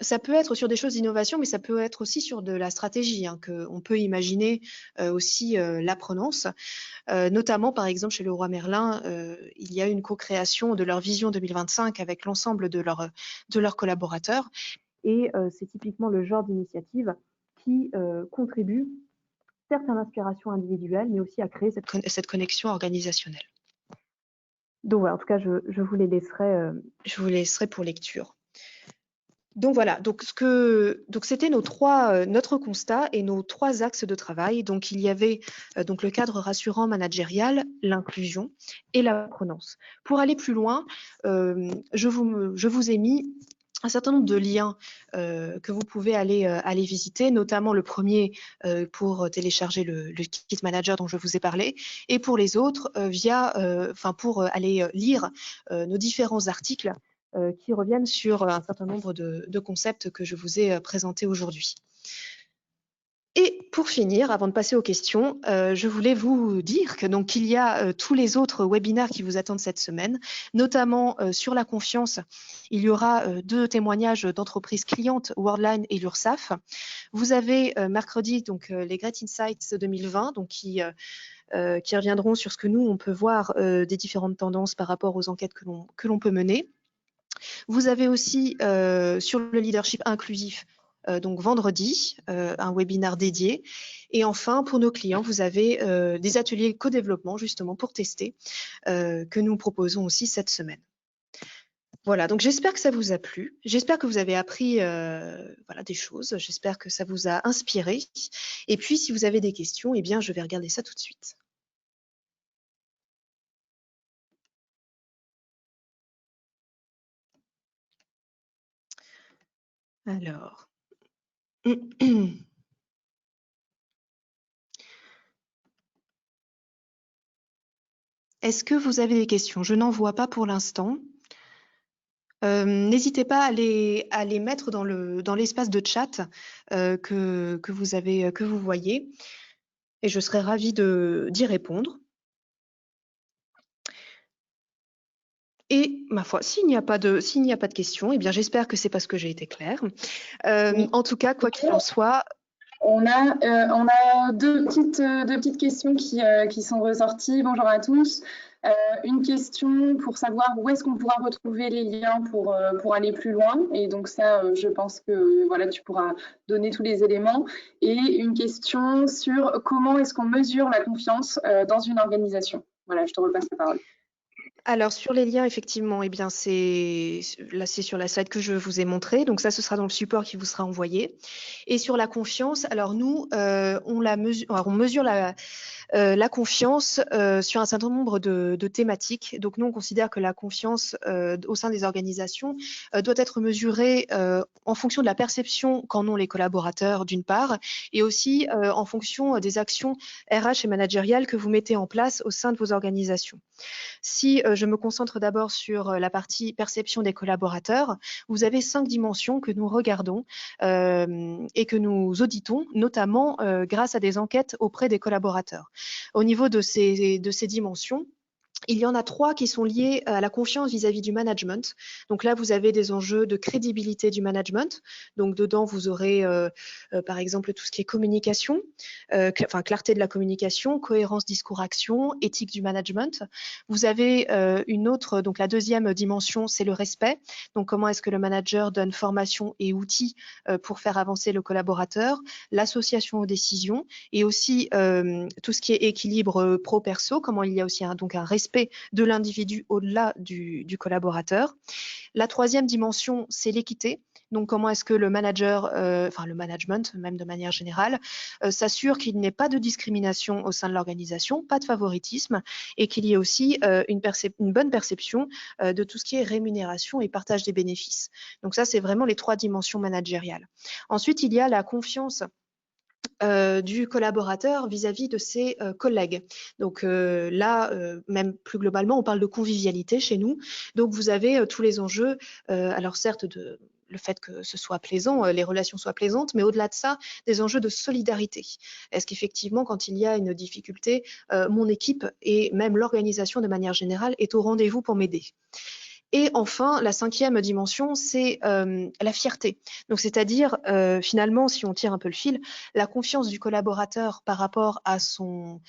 A: Ça peut être sur des choses d'innovation, mais ça peut être aussi sur de la stratégie, hein, qu'on peut imaginer aussi l'apprenance. Notamment, par exemple, chez Leroy Merlin, il y a une co-création de leur vision 2025 avec l'ensemble de leurs collaborateurs. Et c'est typiquement le genre d'initiative qui contribue certes à l'inspiration individuelle, mais aussi à créer cette connexion organisationnelle. Donc voilà, en tout cas, je vous les laisserai pour lecture. Donc voilà, donc c'était notre constat et nos 3 axes de travail. Donc il y avait donc le cadre rassurant managérial, l'inclusion et l'apprenance. Pour aller plus loin, je vous ai mis un certain nombre de liens que vous pouvez aller visiter, notamment le premier pour télécharger le Kit Manager dont je vous ai parlé, et pour les autres pour aller lire nos différents articles qui reviennent sur un certain nombre de concepts que je vous ai présentés aujourd'hui. Et pour finir, avant de passer aux questions, je voulais vous dire qu'il y a tous les autres webinaires qui vous attendent cette semaine, notamment sur la confiance. Il y aura 2 témoignages d'entreprises clientes, Worldline et l'URSSAF. Vous avez mercredi les Great Insights 2020, qui reviendront sur ce que nous, on peut voir des différentes tendances par rapport aux enquêtes que l'on peut mener. Vous avez aussi sur le leadership inclusif, donc vendredi, un webinaire dédié. Et enfin, pour nos clients, vous avez des ateliers co-développement justement pour tester que nous proposons aussi cette semaine. Voilà, donc j'espère que ça vous a plu. J'espère que vous avez appris des choses. J'espère que ça vous a inspiré. Et puis, si vous avez des questions, eh bien, je vais regarder ça tout de suite. Alors. Est-ce que vous avez des questions? Je n'en vois pas pour l'instant. N'hésitez pas à les mettre dans l'espace de chat que vous voyez, et je serai ravie d'y répondre. Et ma foi, s'il n'y a pas de questions, eh bien j'espère que c'est parce que j'ai été claire.
B: Oui.
A: En tout cas, quoi qu'il en soit.
B: On a deux petites questions qui sont ressorties. Bonjour à tous. Une question pour savoir où est-ce qu'on pourra retrouver les liens pour aller plus loin. Et donc ça, je pense que voilà, tu pourras donner tous les éléments. Et une question sur comment est-ce qu'on mesure la confiance dans une organisation. Voilà, je te repasse la parole.
A: Alors sur les liens, effectivement, eh bien c'est sur la slide que je vous ai montré. Donc ça, ce sera dans le support qui vous sera envoyé. Et sur la confiance, alors nous, on mesure la confiance sur un certain nombre de thématiques. Donc nous, on considère que la confiance au sein des organisations doit être mesurée en fonction de la perception qu'en ont les collaborateurs, d'une part, et aussi en fonction des actions RH et managériales que vous mettez en place au sein de vos organisations. Si je me concentre d'abord sur la partie perception des collaborateurs, vous avez 5 dimensions que nous regardons et que nous auditons, notamment grâce à des enquêtes auprès des collaborateurs. Au niveau de ces dimensions, il y en a 3 qui sont liés à la confiance vis-à-vis du management. Donc là, vous avez des enjeux de crédibilité du management. Donc dedans, vous aurez par exemple tout ce qui est communication, clarté de la communication, cohérence discours-action, éthique du management. Vous avez une autre, donc la deuxième dimension, c'est le respect. Donc comment est-ce que le manager donne formation et outils pour faire avancer le collaborateur, l'association aux décisions et aussi tout ce qui est équilibre pro-perso, comment il y a aussi un respect de l'individu au-delà du collaborateur. La troisième dimension, c'est l'équité. Donc, comment est-ce que le manager, le management, même de manière générale, s'assure qu'il n'y ait pas de discrimination au sein de l'organisation, pas de favoritisme, et qu'il y ait aussi une bonne perception de tout ce qui est rémunération et partage des bénéfices. Donc ça, c'est vraiment les 3 dimensions managériales. Ensuite, il y a la confiance du collaborateur vis-à-vis de ses collègues. Donc là, même plus globalement, on parle de convivialité chez nous. Donc vous avez tous les enjeux, alors certes le fait que ce soit plaisant, les relations soient plaisantes, mais au-delà de ça, des enjeux de solidarité. Est-ce qu'effectivement, quand il y a une difficulté, mon équipe et même l'organisation de manière générale est au rendez-vous pour m'aider? Et enfin, la 5e dimension, c'est la fierté. Donc, c'est-à-dire, finalement, si on tire un peu le fil, la confiance du collaborateur par rapport à son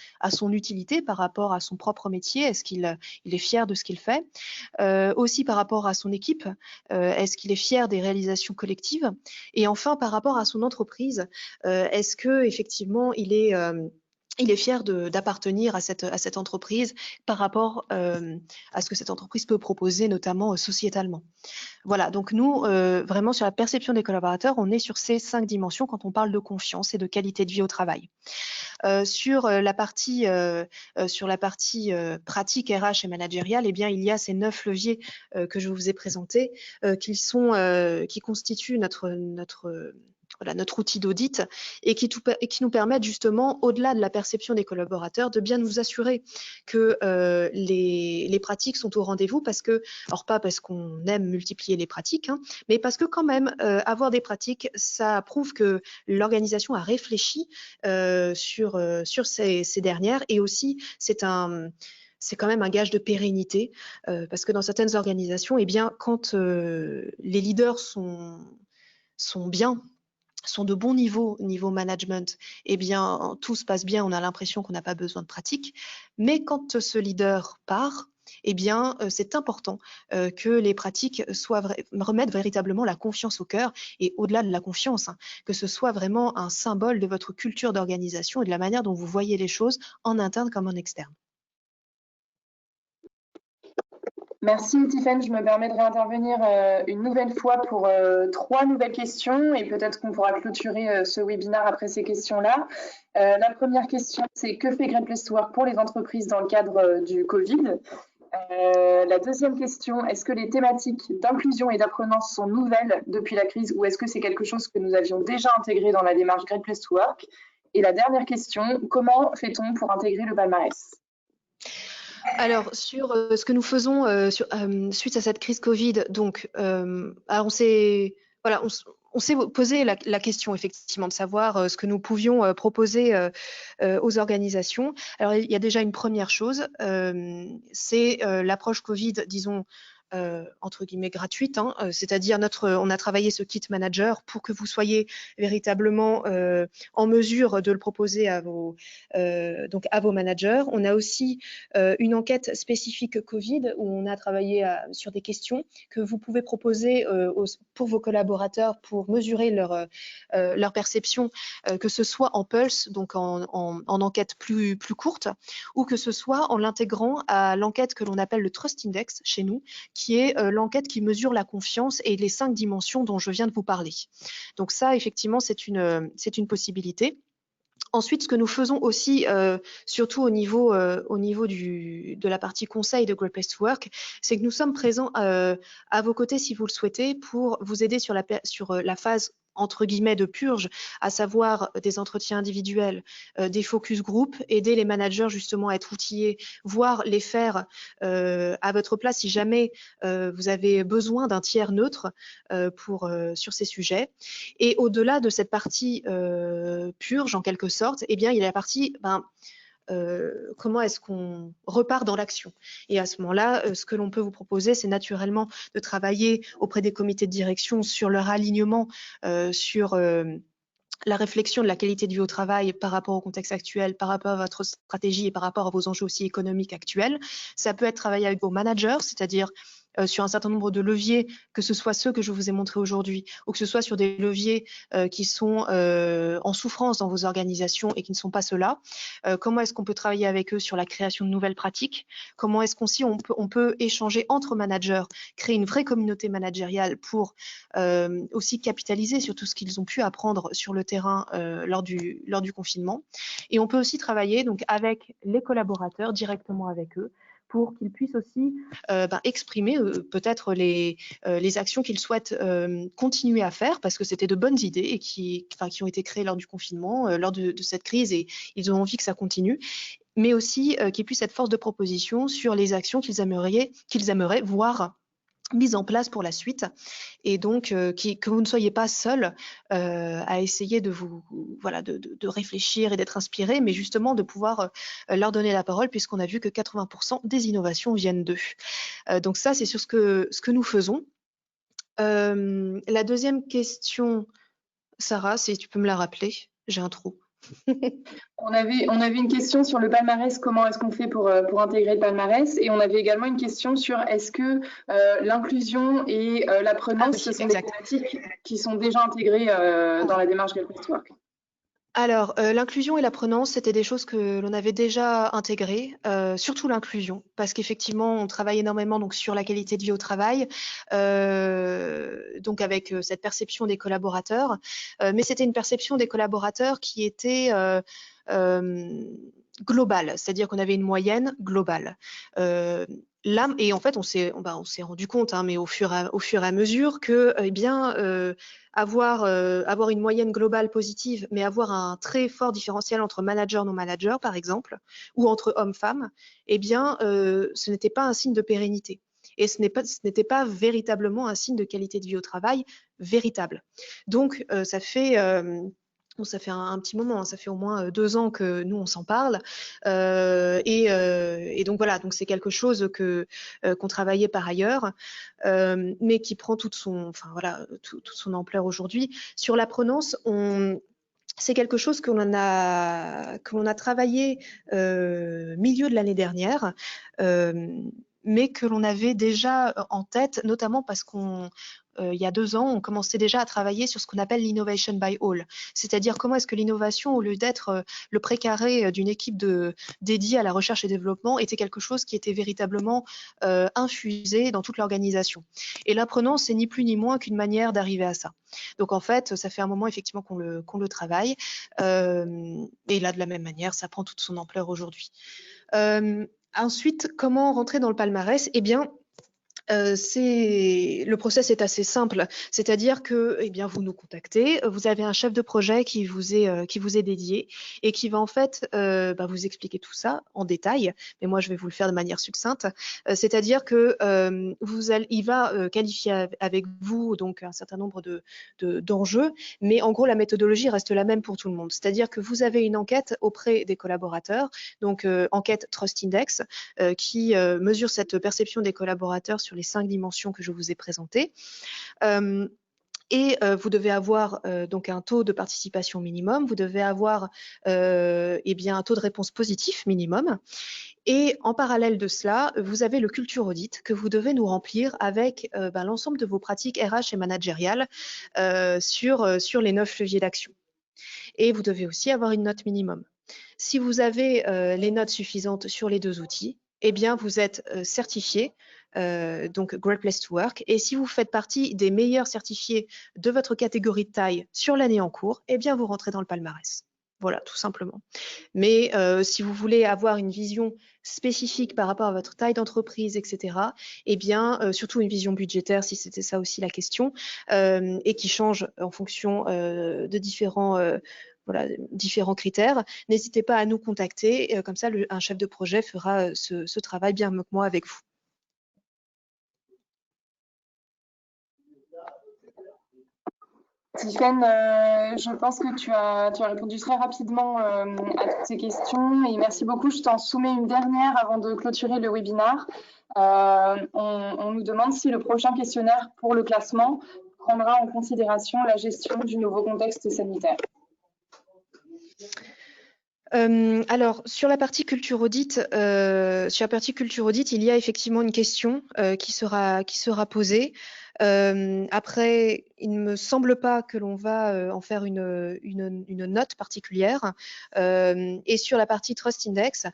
A: utilité, par rapport à son propre métier. Est-ce qu'il est fier de ce qu'il fait? Aussi par rapport à son équipe, est-ce qu'il est fier des réalisations collectives? Et enfin, par rapport à son entreprise, est-ce que effectivement il est il est fier d'appartenir à cette entreprise par rapport à ce que cette entreprise peut proposer, notamment sociétalement. Voilà, donc nous, vraiment sur la perception des collaborateurs, on est sur ces 5 dimensions quand on parle de confiance et de qualité de vie au travail. Sur la partie pratique RH et managériale, eh bien, il y a ces 9 leviers que je vous ai présentés qui constituent notre outil d'audit et qui nous permettent justement, au-delà de la perception des collaborateurs, de bien nous assurer que les pratiques sont au rendez-vous alors pas parce qu'on aime multiplier les pratiques, hein, mais parce que quand même, avoir des pratiques, ça prouve que l'organisation a réfléchi sur ces dernières et aussi c'est quand même un gage de pérennité parce que dans certaines organisations, eh bien, quand les leaders sont bien, sont de bon niveau management, eh bien, tout se passe bien, on a l'impression qu'on n'a pas besoin de pratique. Mais quand ce leader part, eh bien, c'est important que les pratiques remettent véritablement la confiance au cœur et au-delà de la confiance, hein, que ce soit vraiment un symbole de votre culture d'organisation et de la manière dont vous voyez les choses en interne comme en externe.
B: Merci Tiffany, je me permets de réintervenir une nouvelle fois pour 3 nouvelles questions et peut-être qu'on pourra clôturer ce webinaire après ces questions-là. La première question, c'est que fait Great Place to Work pour les entreprises dans le cadre du Covid? La deuxième question, est-ce que les thématiques d'inclusion et d'apprenance sont nouvelles depuis la crise ou est-ce que c'est quelque chose que nous avions déjà intégré dans la démarche Great Place to Work? Et la dernière question, comment fait-on pour intégrer le palmarès?
A: Alors, sur ce que nous faisons suite à cette crise Covid, donc, alors on s'est posé la question effectivement de savoir ce que nous pouvions proposer aux organisations. Alors, il y a déjà une première chose, c'est l'approche Covid, disons, entre guillemets gratuite, hein, c'est-à-dire on a travaillé ce kit manager pour que vous soyez véritablement en mesure de le proposer à vos managers. On a aussi une enquête spécifique Covid où on a travaillé sur des questions que vous pouvez proposer pour vos collaborateurs pour mesurer leur perception, que ce soit en pulse, donc en enquête plus courte, ou que ce soit en l'intégrant à l'enquête que l'on appelle le Trust Index chez nous, qui est l'enquête qui mesure la confiance et les 5 dimensions dont je viens de vous parler. Donc ça, effectivement, c'est une possibilité. Ensuite, ce que nous faisons aussi, surtout au niveau de la partie conseil de Great Place to Work, c'est que nous sommes présents à vos côtés si vous le souhaitez pour vous aider sur la phase entre guillemets de purge, à savoir des entretiens individuels, des focus group, aider les managers justement à être outillés, voire les faire à votre place si jamais vous avez besoin d'un tiers neutre sur ces sujets. Et au-delà de cette partie purge en quelque sorte, eh bien il y a la partie comment est-ce qu'on repart dans l'action. Et à ce moment-là, ce que l'on peut vous proposer, c'est naturellement de travailler auprès des comités de direction sur leur alignement, sur la réflexion de la qualité de vie au travail par rapport au contexte actuel, par rapport à votre stratégie et par rapport à vos enjeux aussi économiques actuels. Ça peut être travaillé avec vos managers, c'est-à-dire sur un certain nombre de leviers, que ce soit ceux que je vous ai montrés aujourd'hui, ou que ce soit sur des leviers qui sont en souffrance dans vos organisations et qui ne sont pas ceux-là. Comment est-ce qu'on peut travailler avec eux sur la création de nouvelles pratiques? Comment est-ce qu'on peut échanger entre managers, créer une vraie communauté managériale pour aussi capitaliser sur tout ce qu'ils ont pu apprendre sur le terrain lors du confinement. Et on peut aussi travailler donc avec les collaborateurs, directement avec eux, pour qu'ils puissent aussi exprimer peut-être les actions qu'ils souhaitent continuer à faire parce que c'était de bonnes idées et qui ont été créées lors du confinement, lors de cette crise et ils ont envie que ça continue, mais aussi qu'ils puissent être force de proposition sur les actions qu'ils aimeraient voir mise en place pour la suite et donc que vous ne soyez pas seul à essayer de de réfléchir et d'être inspiré, mais justement de pouvoir leur donner la parole puisqu'on a vu que 80% des innovations viennent d'eux. Donc ça, c'est sur ce que nous faisons. La deuxième question, Sarah, si tu peux me la rappeler, j'ai un trou.
B: On avait une question sur le palmarès, comment est-ce qu'on fait pour intégrer le palmarès, et on avait également une question sur est-ce que l'inclusion et l'apprenance, ce sont des thématiques qui sont déjà intégrées dans la démarche Great Place to Work.
A: Alors, l'inclusion et l'apprenance, c'était des choses que l'on avait déjà intégrées, surtout l'inclusion, parce qu'effectivement, on travaille énormément donc sur la qualité de vie au travail, donc avec cette perception des collaborateurs, mais c'était une perception des collaborateurs qui était globale, c'est-à-dire qu'on avait une moyenne globale. Là, et en fait, on s'est rendu compte, hein, mais au fur et à mesure que, eh bien, avoir une moyenne globale positive, mais avoir un très fort différentiel entre manager non manager, par exemple, ou entre hommes-femmes, eh bien, ce n'était pas un signe de pérennité. Et ce n'était pas véritablement un signe de qualité de vie au travail véritable. Donc, ça fait un petit moment, hein, ça fait au moins 2 ans que nous, on s'en parle. Et donc voilà, donc c'est quelque chose qu'on travaillait par ailleurs, mais qui prend toute son ampleur aujourd'hui. Sur la prononce, c'est quelque chose que l'on a travaillé milieu de l'année dernière, mais que l'on avait déjà en tête, notamment parce il y a 2 ans, on commençait déjà à travailler sur ce qu'on appelle l'innovation by all, c'est-à-dire comment est-ce que l'innovation, au lieu d'être le précaré d'une équipe dédiée à la recherche et développement, était quelque chose qui était véritablement infusé dans toute l'organisation. Et l'apprenant, c'est ni plus ni moins qu'une manière d'arriver à ça. Donc en fait, ça fait un moment effectivement qu'on le travaille, et là de la même manière, ça prend toute son ampleur aujourd'hui. Ensuite, comment rentrer dans le palmarès? Eh bien, le process est assez simple, c'est-à-dire que, eh bien, vous nous contactez, vous avez un chef de projet qui vous est dédié et qui va en fait vous expliquer tout ça en détail. Mais moi, je vais vous le faire de manière succincte. C'est-à-dire que il va qualifier avec vous donc un certain nombre d'enjeux, mais en gros, la méthodologie reste la même pour tout le monde. C'est-à-dire que vous avez une enquête auprès des collaborateurs, donc enquête Trust Index, qui mesure cette perception des collaborateurs sur les 5 dimensions que je vous ai présentées. Vous devez avoir donc un taux de participation minimum, vous devez avoir un taux de réponse positif minimum. Et en parallèle de cela, vous avez le culture audit que vous devez nous remplir avec l'ensemble de vos pratiques RH et managériales sur les 9 leviers d'action. Et vous devez aussi avoir une note minimum. Si vous avez les notes suffisantes sur les 2 outils, eh bien, vous êtes certifié, donc Great Place to Work. Et si vous faites partie des meilleurs certifiés de votre catégorie de taille sur l'année en cours, eh bien, vous rentrez dans le palmarès. Voilà, tout simplement. Mais si vous voulez avoir une vision spécifique par rapport à votre taille d'entreprise, etc., eh bien, surtout une vision budgétaire, si c'était ça aussi la question, et qui change en fonction de différents critères, n'hésitez pas à nous contacter. Comme ça, un chef de projet fera ce travail bien mieux que moi avec vous.
B: Tiffaine, je pense que tu as répondu très rapidement à toutes ces questions et merci beaucoup. Je t'en soumets une dernière avant de clôturer le webinaire. On nous demande si le prochain questionnaire pour le classement prendra en considération la gestion du nouveau contexte sanitaire.
A: Alors, sur la partie culture audit, il y a effectivement une question qui sera posée. Après, il ne me semble pas que l'on va en faire une note particulière. Et sur la partie Trust Index,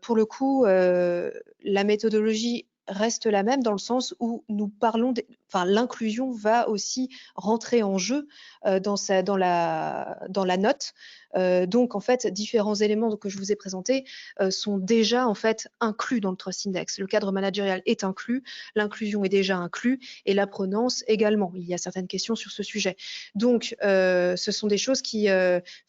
A: pour le coup, la méthodologie reste la même dans le sens où nous parlons, l'inclusion va aussi rentrer en jeu dans la note. Donc, en fait, différents éléments que je vous ai présentés sont déjà en fait inclus dans le Trust Index. Le cadre managérial est inclus, l'inclusion est déjà inclus et la prononce également. Il y a certaines questions sur ce sujet. Donc, ce sont des choses qui,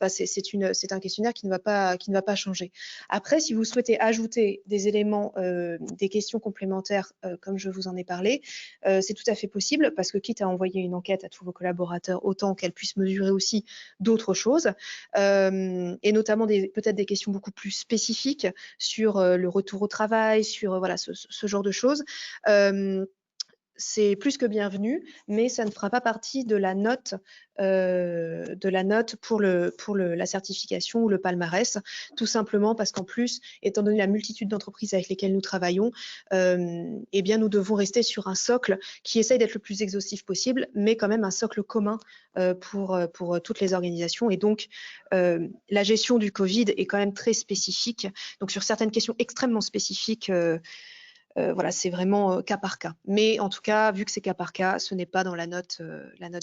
A: c'est un questionnaire qui ne va pas changer. Après, si vous souhaitez ajouter des éléments, des questions complémentaires, comme je vous en ai parlé, c'est tout à fait possible parce que quitte à envoyer une enquête à tous vos collaborateurs, autant qu'elle puisse mesurer aussi d'autres choses. Et notamment peut-être des questions beaucoup plus spécifiques sur le retour au travail, sur ce genre de choses. c'est plus que bienvenu, mais ça ne fera pas partie de la note pour la certification ou le palmarès, tout simplement parce qu'en plus, étant donné la multitude d'entreprises avec lesquelles nous travaillons, eh bien, nous devons rester sur un socle qui essaye d'être le plus exhaustif possible, mais quand même un socle commun pour toutes les organisations. Et donc, la gestion du Covid est quand même très spécifique. Donc, sur certaines questions extrêmement spécifiques, voilà, c'est vraiment cas par cas. Mais en tout cas, vu que c'est cas par cas, ce n'est pas dans la note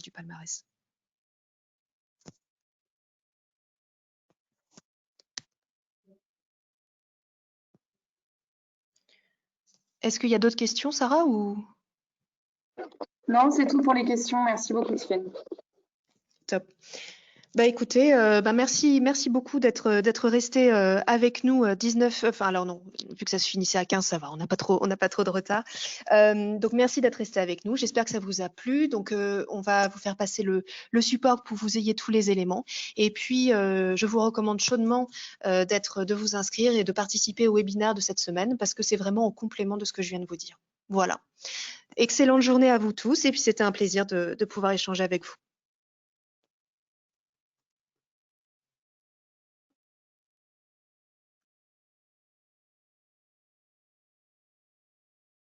A: du palmarès. Est-ce qu'il y a d'autres questions, Sarah, ou...
B: Non, c'est tout pour les questions. Merci beaucoup, Tiffaine.
A: Top. Bah écoutez, merci beaucoup d'être resté avec nous 19. Enfin alors non, vu que ça se finissait à 15, ça va, on n'a pas trop de retard. Donc merci d'être resté avec nous. J'espère que ça vous a plu. Donc on va vous faire passer le support pour que vous ayez tous les éléments. Et puis je vous recommande chaudement de vous inscrire et de participer au webinaire de cette semaine parce que c'est vraiment en complément de ce que je viens de vous dire. Voilà. Excellente journée à vous tous et puis c'était un plaisir de pouvoir échanger avec vous.